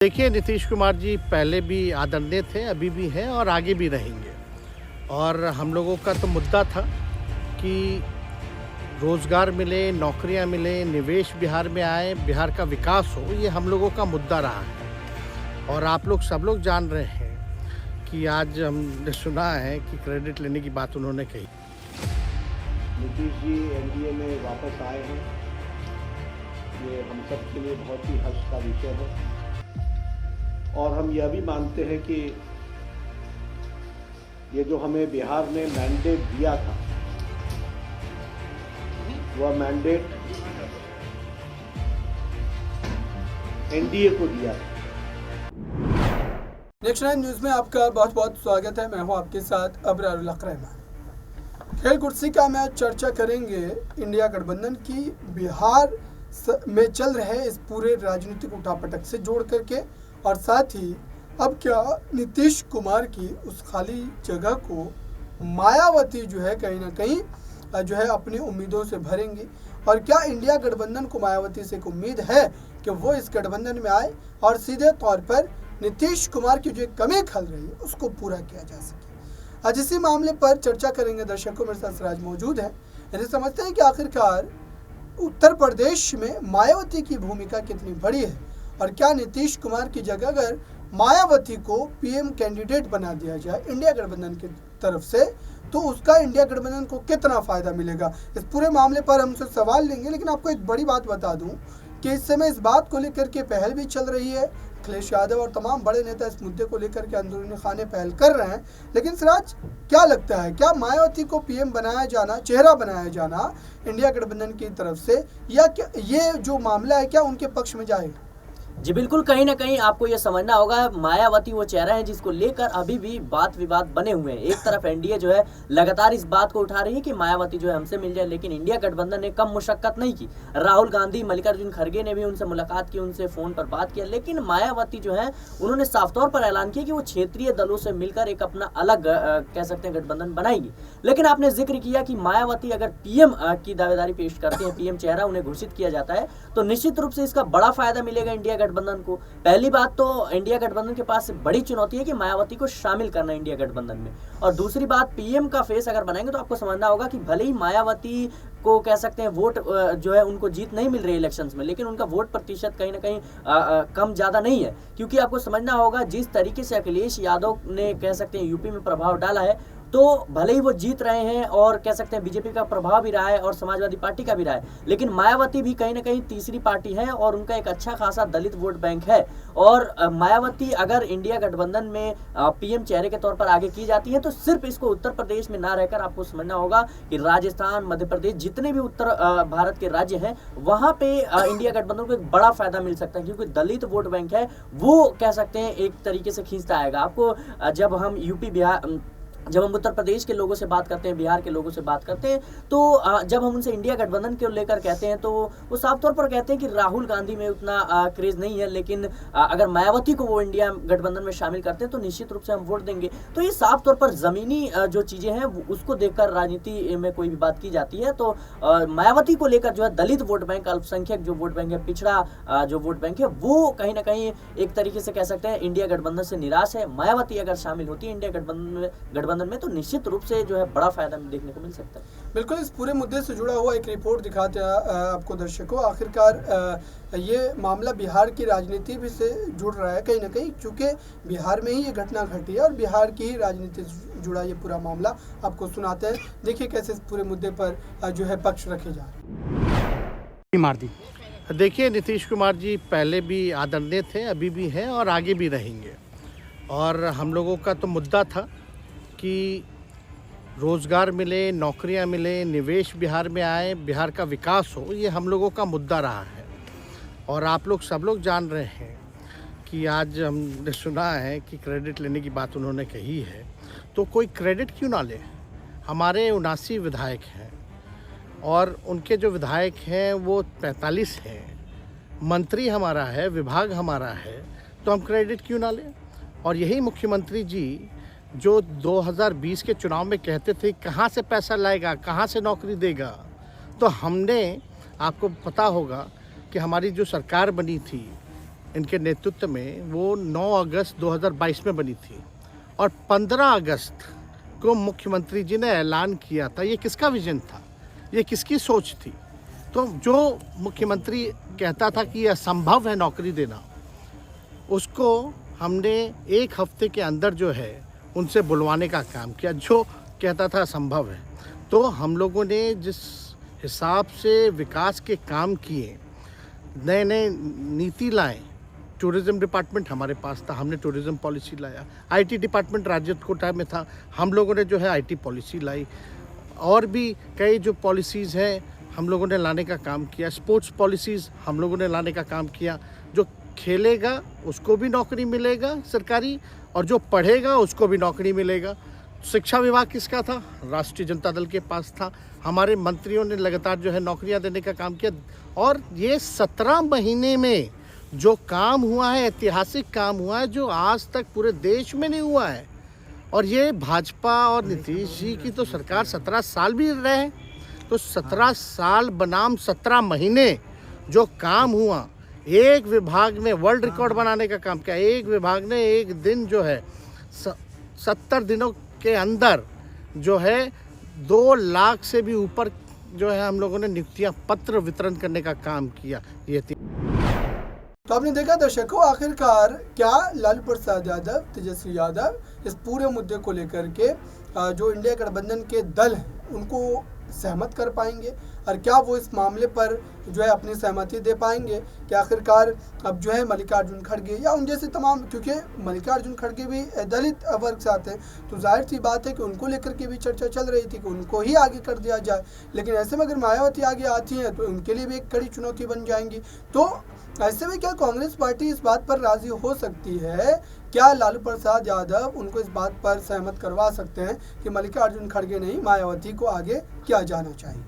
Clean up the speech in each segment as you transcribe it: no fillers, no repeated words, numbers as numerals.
देखिए, नीतीश कुमार जी पहले भी आदरणीय थे, अभी भी हैं और आगे भी रहेंगे। और हम लोगों का तो मुद्दा था कि रोज़गार मिले, नौकरियां मिले, निवेश बिहार में आए, बिहार का विकास हो, ये हम लोगों का मुद्दा रहा है। और आप लोग सब लोग जान रहे हैं कि आज हमने सुना है कि क्रेडिट लेने की बात उन्होंने कही। नीतीश जी एनडीए में वापस आए हैं, ये हम सब के लिए बहुत ही हर्ष का विषय है। और हम यह भी मानते हैं कि ये जो हमें बिहार ने मैंडेट दिया था, वह मैंडेट एनडीए को दिया था। नेक्स्ट 9 न्यूज में आपका बहुत बहुत स्वागत है। मैं हूं आपके साथ अबरारुल रहमान। खेल कुर्सी का मैच चर्चा करेंगे इंडिया गठबंधन की बिहार में चल रहे इस पूरे राजनीतिक उठापटक से जोड़ करके, और साथ ही अब क्या नीतीश कुमार की उस खाली जगह को मायावती जो है कहीं ना कहीं जो है अपनी उम्मीदों से भरेंगी, और क्या इंडिया गठबंधन को मायावती से एक उम्मीद है कि वो इस गठबंधन में आए और सीधे तौर पर नीतीश कुमार की जो कमी खल रही है उसको पूरा किया जा सके। आज इसी मामले पर चर्चा करेंगे। दर्शकों, मेरे साथ सिराज मौजूद है। यदि समझते हैं कि आखिरकार उत्तर प्रदेश में मायावती की भूमिका कितनी बड़ी है, और क्या नीतीश कुमार की जगह अगर मायावती को पीएम कैंडिडेट बना दिया जाए इंडिया गठबंधन की तरफ से, तो उसका इंडिया गठबंधन को कितना फ़ायदा मिलेगा, इस पूरे मामले पर हमसे सवाल लेंगे। लेकिन आपको एक बड़ी बात बता दूं कि इस समय इस बात को लेकर के पहल भी चल रही है। अखिलेश यादव और तमाम बड़े नेता इस मुद्दे को लेकर के अंदरूनी खाने पहल कर रहे हैं। लेकिन सिराज, क्या लगता है, क्या मायावती को पीएम बनाया जाना, चेहरा बनाया जाना इंडिया गठबंधन की तरफ से, या क्या ये जो मामला है क्या उनके पक्ष में जाएगा? जी बिल्कुल, कहीं ना कहीं आपको ये समझना होगा, मायावती वो चेहरा है जिसको लेकर अभी भी बात विवाद बने हुए हैं। एक तरफ एनडीए जो है लगातार इस बात को उठा रही है कि मायावती जो है हमसे मिल जाए, लेकिन इंडिया गठबंधन ने कम मुशक्कत नहीं की। राहुल गांधी, मल्लिकार्जुन खड़गे ने भी उनसे मुलाकात की, उनसे फोन पर बात किया, लेकिन मायावती जो है उन्होंने साफ तौर पर ऐलान किया कि वो क्षेत्रीय दलों से मिलकर एक अपना अलग कह सकते हैं गठबंधन बनाएगी। लेकिन आपने जिक्र किया कि मायावती अगर पीएम की दावेदारी पेश करते हैं, पीएम चेहरा उन्हें घोषित किया जाता है, तो निश्चित रूप से इसका बड़ा फायदा मिलेगा इंडिया गठबंधन को। पहली बात तो इंडिया गठबंधन के पास बड़ी चुनौती है कि मायावती को शामिल करना इंडिया गठबंधन में, और दूसरी बात, पीएम का फेस अगर बनाएंगे तो आपको समझना होगा कि भले ही मायावती को कह सकते हैं वोट जो है उनको जीत नहीं मिल रही है इलेक्शंस में, लेकिन उनका वोट प्रतिशत कहीं ना कहीं कम ज्यादा नहीं है। क्योंकि आपको समझना होगा जिस तरीके से अखिलेश यादव ने कह सकते हैं यूपी में प्रभाव डाला है, तो भले ही वो जीत रहे हैं और कह सकते हैं बीजेपी का प्रभाव भी रहा है और समाजवादी पार्टी का भी रहा है, लेकिन मायावती भी कहीं ना कहीं तीसरी पार्टी है और उनका एक अच्छा खासा दलित वोट बैंक है। और मायावती अगर इंडिया गठबंधन में पीएम चेहरे के तौर पर आगे की जाती है, तो सिर्फ इसको उत्तर प्रदेश में ना रहकर आपको समझना होगा कि राजस्थान, मध्य प्रदेश, जितने भी उत्तर भारत के राज्य हैं, वहां पे इंडिया गठबंधन को एक बड़ा फायदा मिल सकता है, क्योंकि दलित वोट बैंक है वो कह सकते हैं एक तरीके से खींचता आएगा आपको। जब हम यूपी, बिहार, जब हम उत्तर प्रदेश के लोगों से बात करते हैं, बिहार के लोगों से बात करते हैं, तो जब हम उनसे इंडिया गठबंधन को लेकर कहते हैं, तो वो साफ तौर पर कहते हैं कि राहुल गांधी में उतना क्रेज नहीं है, लेकिन अगर मायावती को वो इंडिया गठबंधन में शामिल करते हैं तो निश्चित रूप से हम वोट देंगे। तो ये साफ तौर पर जमीनी जो चीजें हैं उसको देखकर राजनीति में कोई भी बात की जाती है। तो मायावती को लेकर जो है दलित वोट बैंक, अल्पसंख्यक जो वोट बैंक है, पिछड़ा जो वोट बैंक है, वो कहीं ना कहीं एक तरीके से कह सकते हैं इंडिया गठबंधन से निराश है। मायावती अगर शामिल होती है इंडिया गठबंधन में, तो निश्चित रूप से जो है बड़ा फायदा देखने को मिल सकता है। बिल्कुल, इस पूरे मुद्दे से जुड़ा हुआ एक रिपोर्ट दिखाते हैं आपको दर्शकों। आखिरकार ये मामला बिहार की राजनीति भी से जुड़ रहा है कहीं ना कहीं, क्योंकि बिहार में ही ये घटना घटी है और बिहार की ही राजनीति से जुड़ा ये पूरा मामला आपको सुनाते हैं। देखिए कैसे इस पूरे मुद्दे पर जो है पक्ष रखे जा रहे हैं। देखिए, नीतीश कुमार जी पहले भी आदरणीय थे, अभी भी हैं और आगे भी रहेंगे। और हम लोगों का तो मुद्दा था कि रोज़गार मिले, नौकरियां मिले, निवेश बिहार में आए, बिहार का विकास हो, ये हम लोगों का मुद्दा रहा है। और आप लोग सब लोग जान रहे हैं कि आज हमने सुना है कि क्रेडिट लेने की बात उन्होंने कही है, तो कोई क्रेडिट क्यों ना ले। हमारे 79 विधायक हैं और उनके जो विधायक हैं वो 45 हैं, मंत्री हमारा है, विभाग हमारा है, तो हम क्रेडिट क्यों ना लें। और यही मुख्यमंत्री जी जो 2020 के चुनाव में कहते थे कहाँ से पैसा लाएगा, कहाँ से नौकरी देगा, तो हमने, आपको पता होगा कि हमारी जो सरकार बनी थी इनके नेतृत्व में वो 9 अगस्त 2022 में बनी थी और 15 अगस्त को मुख्यमंत्री जी ने ऐलान किया था। ये किसका विजन था, ये किसकी सोच थी? तो जो मुख्यमंत्री कहता था कि यह असंभव है नौकरी देना, उसको हमने एक हफ्ते के अंदर जो है उनसे बुलवाने का काम किया। जो कहता था असंभव है, तो हम लोगों ने जिस हिसाब से विकास के काम किए, नए नए नीति लाए, टूरिज़्म डिपार्टमेंट हमारे पास था, हमने टूरिज़्म पॉलिसी लाया। आईटी डिपार्टमेंट राजद कोटा में था, हम लोगों ने जो है आईटी पॉलिसी लाई। और भी कई जो पॉलिसीज़ हैं हम लोगों ने लाने का काम किया। स्पोर्ट्स पॉलिसीज़ हम लोगों ने लाने का काम किया। जो खेलेगा उसको भी नौकरी मिलेगा सरकारी, और जो पढ़ेगा उसको भी नौकरी मिलेगा। शिक्षा विभाग किसका था? राष्ट्रीय जनता दल के पास था। हमारे मंत्रियों ने लगातार जो है नौकरियां देने का काम किया। और ये 17 महीने में जो काम हुआ है, ऐतिहासिक काम हुआ है, जो आज तक पूरे देश में नहीं हुआ है। और ये भाजपा और नीतीश जी की तो सरकार 17 साल भी रहे, तो 17 साल बनाम 17 महीने जो काम हुआ, एक विभाग ने वर्ल्ड रिकॉर्ड बनाने का काम किया। एक विभाग ने एक दिन जो है 70 दिनों के अंदर जो है 2 लाख से भी ऊपर जो है हम लोगों ने नियुक्तियां पत्र वितरण करने का काम किया। ये तो आपने देखा दर्शकों, आखिरकार क्या लालू प्रसाद यादव, तेजस्वी यादव इस पूरे मुद्दे को लेकर के जो इंडिया गठबंधन के दल हैं उनको सहमत कर पाएंगे, और क्या वो इस मामले पर जो है अपनी सहमति दे पाएंगे कि आखिरकार अब जो है मल्लिकार्जुन खड़गे या उन जैसे तमाम, क्योंकि मल्लिकार्जुन खड़गे भी दलित वर्ग से आते हैं, तो जाहिर सी बात है कि उनको लेकर के भी चर्चा चल रही थी कि उनको ही आगे कर दिया जाए। लेकिन ऐसे में अगर मायावती आगे आती हैं तो उनके लिए भी एक कड़ी चुनौती बन जाएंगी। तो ऐसे में क्या कांग्रेस पार्टी इस बात पर राजी हो सकती है? क्या लालू प्रसाद यादव उनको इस बात पर सहमत करवा सकते हैं कि मल्लिकार्जुन खड़गे नहीं, मायावती को आगे किया जाना चाहिए?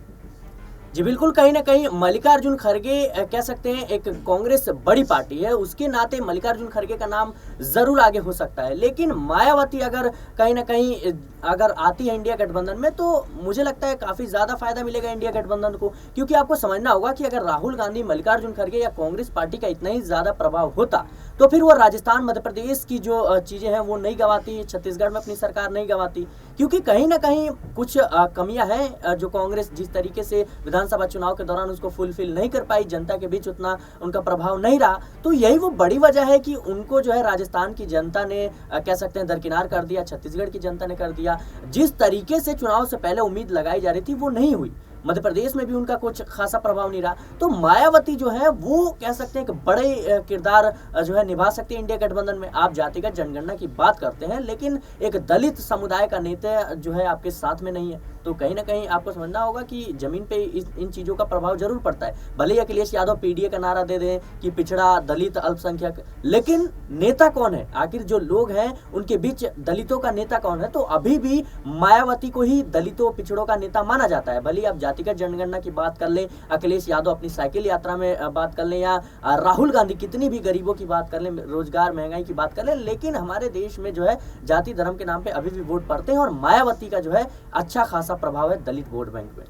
जी बिल्कुल, कहीं ना कहीं मल्लिकार्जुन खड़गे कह सकते हैं एक कांग्रेस बड़ी पार्टी है, उसके नाते मल्लिकार्जुन खड़गे का नाम जरूर आगे हो सकता है। लेकिन मायावती अगर कहीं ना कहीं अगर आती है इंडिया गठबंधन में, तो मुझे लगता है काफी ज्यादा फायदा मिलेगा इंडिया गठबंधन को। क्योंकि आपको समझना होगा कि अगर राहुल गांधी, मल्लिकार्जुन खड़गे या कांग्रेस पार्टी का इतना ही ज्यादा प्रभाव होता तो फिर वो राजस्थान, मध्य प्रदेश की जो चीजें हैं वो नहीं गंवाती, छत्तीसगढ़ में अपनी सरकार नहीं गंवाती। क्योंकि कहीं ना कहीं कुछ कमियां हैं जो कांग्रेस जिस तरीके से विधानसभा चुनाव के दौरान उसको फुलफिल नहीं कर पाई, जनता के बीच उतना उनका प्रभाव नहीं रहा। तो यही वो बड़ी वजह है कि उनको जो है राजस्थान की जनता ने कह सकते हैं दरकिनार कर दिया, छत्तीसगढ़ की जनता ने कर दिया। जिस तरीके से चुनाव से पहले उम्मीद लगाई जा रही थी वो नहीं हुई। मध्य प्रदेश में भी उनका कुछ खासा प्रभाव नहीं रहा। तो मायावती जो है वो कह सकते हैं कि बड़े किरदार जो है निभा सकती है इंडिया गठबंधन में। आप जातिगत जनगणना की बात करते हैं, लेकिन एक दलित समुदाय का नेता जो है आपके साथ में नहीं है, तो कहीं ना कहीं आपको समझना होगा कि जमीन पे इन चीजों का प्रभाव जरूर पड़ता है। भले ही अखिलेश यादव पीडीए का नारा दे दें कि पिछड़ा, दलित, अल्पसंख्यक, लेकिन नेता कौन है? आखिर जो लोग हैं उनके बीच दलितों का नेता कौन है? तो अभी भी मायावती को ही दलितों, पिछड़ों का नेता माना जाता है। भले ही आप जातिगत जनगणना की बात कर लें, अखिलेश यादव अपनी साइकिल यात्रा में बात कर लें, या राहुल गांधी कितनी भी गरीबों की बात कर लें, रोजगार, महंगाई की बात कर लें, लेकिन हमारे देश में जो है जाति धर्म के नाम पे अभी भी वोट पड़ते हैं। और मायावती का जो है अच्छा खासा प्रभाव है दलित वोट बैंक में।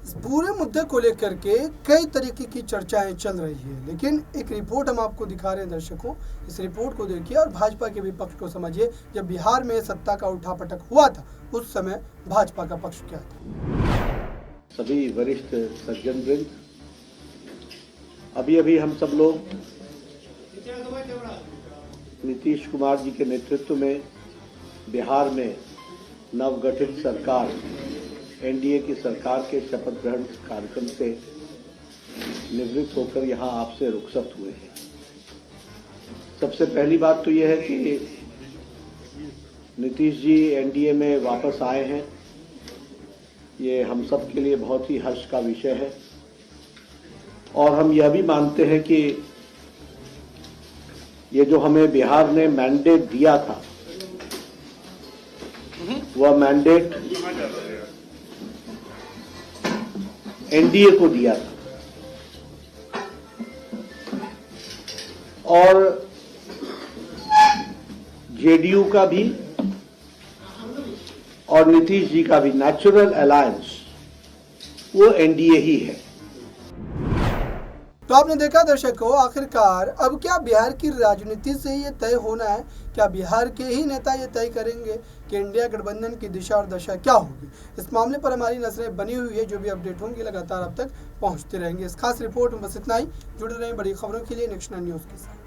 इस पूरे मुद्दे को लेकर के कई तरीके की चर्चाएं चल रही है, लेकिन एक रिपोर्ट हम आपको दिखा रहे हैं दर्शकों। इस रिपोर्ट को देखिए और भाजपा के विपक्ष को समझिए। जब बिहार में सत्ता का उठापटक हुआ था उस समय भाजपा का पक्ष क्या था? सभी वरिष्ठ सज्जन वृंद, अभी हम सब लोग नीतीश कुमार जी के नेतृत्व में बिहार में नवगठित सरकार, एनडीए की सरकार के शपथ ग्रहण कार्यक्रम से निवृत्त होकर यहाँ आपसे रुखसत हुए हैं। सबसे पहली बात तो यह है कि नीतीश जी एनडीए में वापस आए हैं, ये हम सब के लिए बहुत ही हर्ष का विषय है। और हम यह भी मानते हैं कि ये जो हमें बिहार ने मैंडेट दिया था, वह मैंडेट एनडीए को दिया था और जेडीयू का भी और नीतीश जी का भी नेचुरल अलायंस वो एनडीए ही है। तो आपने देखा दर्शकों, आखिरकार अब क्या बिहार की राजनीति से ये तय होना है, क्या बिहार के ही नेता ये तय करेंगे कि इंडिया गठबंधन की दिशा और दशा क्या होगी। इस मामले पर हमारी नजरें बनी हुई है, जो भी अपडेट होंगी लगातार अब तक पहुंचते रहेंगे। इस खास रिपोर्ट में बस इतना ही। जुड़े रहें बड़ी खबरों के लिए नेक्स्ट 9 न्यूज़ के साथ।